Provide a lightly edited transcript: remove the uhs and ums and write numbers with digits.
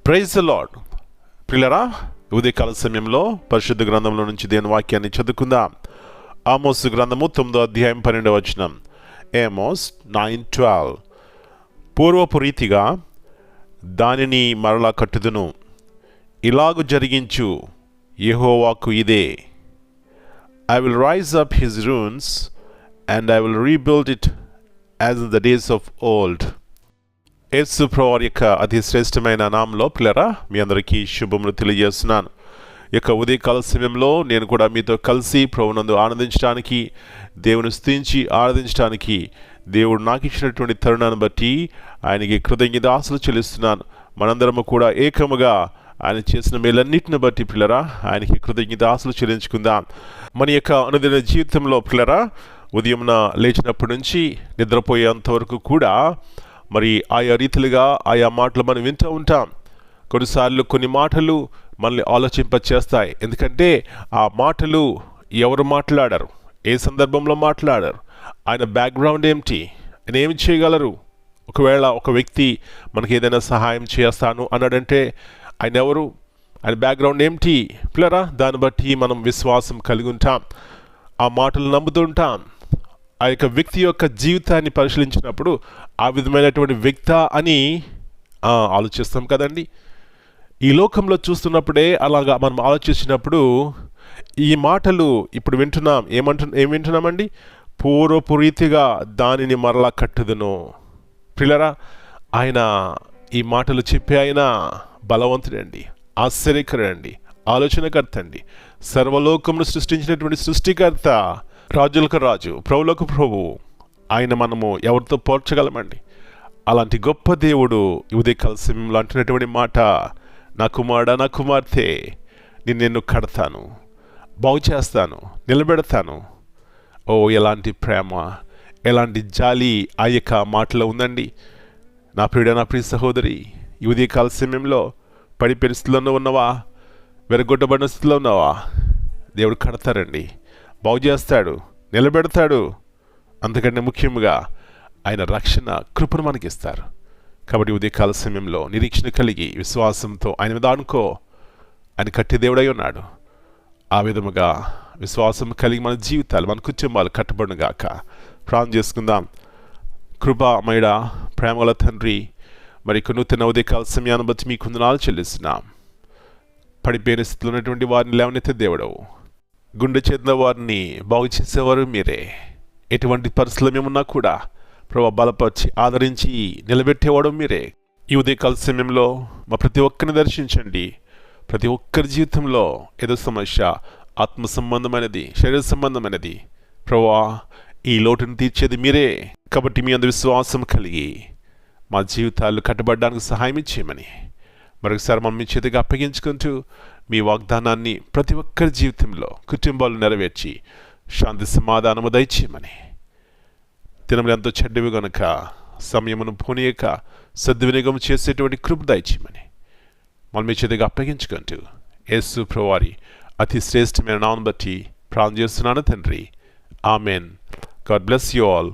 Praise the lord. ప్రియులారా, ఉదయకాల సమయంలో పరిశుద్ధ గ్రంథంలో నుంచి దేవుని వాక్యాన్ని చదువుకుందాం. ఆమోసు గ్రంథము 9వ అధ్యాయం 12వ వచనం. ఆమోస్ 9:12. పూర్వపు రీతిగా దానిని మరలా కట్టుదును, ఇలాగు జరిగించు యెహోవాకు ఇదే. I will rise up his ruins and I will rebuild it as in the days of old. యేసు ప్రభువారి యొక్క అతి శ్రేష్టమైన నామంలో పిల్లరా మీ అందరికీ శుభములు తెలియజేస్తున్నాను. ఈ యొక్క ఉదయకాల సమయంలో నేను కూడా మీతో కలిసి ప్రభువునందు ఆనందించడానికి, దేవుని స్తుతించి ఆరాధించడానికి దేవుడు నాకు ఇచ్చినటువంటి తరుణాన్ని బట్టి ఆయనకి కృతజ్ఞతాస్తుతులు చెల్లిస్తున్నాను. మనందరము కూడా ఏకముగా ఆయన చేసిన మేలన్నిటిని బట్టి పిల్లరా ఆయనకి కృతజ్ఞతాస్తుతులు చెల్లించుకుందాం. మన యొక్క అనుదిన జీవితంలో పిల్లరా ఉదయంన లేచినప్పటి నుంచి నిద్రపోయేంత వరకు కూడా మరి ఆయా రీతిలుగా ఆయా మాటలు మనం వింటూ ఉంటాం. కొన్నిసార్లు కొన్ని మాటలు మనల్ని ఆలోచింపచేస్తాయి. ఎందుకంటే ఆ మాటలు ఎవరు మాట్లాడారు, ఏ సందర్భంలో మాట్లాడారు, ఆయన బ్యాక్గ్రౌండ్ ఏమిటి, ఆయన ఏమి చేయగలరు. ఒకవేళ ఒక వ్యక్తి మనకి ఏదైనా సహాయం చేస్తాను అన్నాడంటే ఆయన ఎవరు, ఆయన బ్యాక్గ్రౌండ్ ఏమిటి పిల్లరా, దాన్ని బట్టి మనం విశ్వాసం కలిగి ఉంటాం, ఆ మాటలు నమ్ముతుంటాం. ఆ యొక్క వ్యక్తి యొక్క జీవితాన్ని పరిశీలించినప్పుడు ఆ విధమైనటువంటి వ్యక్తి అని ఆలోచిస్తాం కదండి. ఈ లోకంలో చూస్తున్నప్పుడే అలాగా మనం ఆలోచించినప్పుడు ఈ మాటలు ఇప్పుడు వింటున్నాం. ఏం వింటున్నామండి? పూర్వపు రీతిగా దానిని మరలా కట్టుదును. ప్రియులారా, ఆయన ఈ మాటలు చెప్పే ఆయన బలవంతుడండి, ఆశ్చర్యకరుడండి, ఆలోచనకర్త అండి, సర్వలోకమును సృష్టించినటువంటి సృష్టికర్త, రాజులకు రాజు, ప్రభులకు ప్రభు. ఆయన మనము ఎవరితో పోల్చగలమండి? అలాంటి గొప్ప దేవుడు ఉదయకాల సమయంలో అంటున్నటువంటి మాట, నా కుమారుడా, నా కుమార్తె, నిన్ను కడతాను, బాగు చేస్తాను, నిలబెడతాను. ఓ ఎలాంటి ప్రేమ, ఎలాంటి జాలి ఆ యొక్క మాటలో ఉందండి. నా ప్రియుడ, నా ప్రియ సహోదరి, ఈ ఉదయకాల సమయంలో పడి పరిస్థితుల్లో ఉన్నవా, వెరగొట్టబడిన స్థితిలో ఉన్నావా? దేవుడు కడతారండి, బాగు చేస్తాడు, నిలబెడతాడు. అంతకంటే ముఖ్యంగా ఆయన రక్షణ కృపను మనకిస్తారు. కాబట్టి ఉదయకాల సమయంలో నిరీక్షణ కలిగి విశ్వాసంతో ఆయన మీద ఆనుకో. ఆయన కట్టే దేవుడై ఉన్నాడు. ఆ విధముగా విశ్వాసం కలిగి మన జీవితాలు, మన కుటుంబాలు కట్టబడునుగాక. ప్రార్థన చేసుకుందాం. కృపామయుడా, ప్రేమల తండ్రి, మరి నూతన ఉదయకాల సమయాన్ని బట్టి మీకు వందనాలు చెల్లిస్తున్నాం. పడిపోయిన స్థితిలో ఉన్నటువంటి వారిని లేవనెత్తే దేవుడవు, గుండె చెందిన వారిని బాగు చేసేవారు మీరే. ఎటువంటి పరిస్థితులు మేమున్నా కూడా ప్రభు బలపరిచి ఆదరించి నిలబెట్టేవాడు మీరే. ఈ ఉదయకాల సమయంలో మా ప్రతి ఒక్కరిని దర్శించండి. ప్రతి ఒక్కరి జీవితంలో ఏదో సమస్య, ఆత్మ సంబంధమైనది, శరీర సంబంధమైనది, ప్రభువా ఈ లోటును తీర్చేది మీరే. కాబట్టి మీ అందు విశ్వాసం కలిగి మా జీవితాలు కట్టబడడానికి సహాయం ఇచ్చేయమని మరొకసారి మమ్మీ చేతిగా అప్పగించుకుంటూ మీ వాగ్దానాన్ని ప్రతి ఒక్కరి జీవితంలో, కుటుంబాలు నెరవేర్చి శాంతి సమాధానము దయచేయమని, దినములు ఎంతో చెడ్డవి గనుక సమయమును పోనీయక సద్వినియోగం చేసేటువంటి కృప దయచేయమని మమ్మీ చేతిగా అప్పగించుకుంటూ యేసు ప్రభువారి అతి శ్రేష్టమైన నామమును బట్టి ప్రార్థన చేస్తున్నాను తండ్రి. Amen. God bless you all.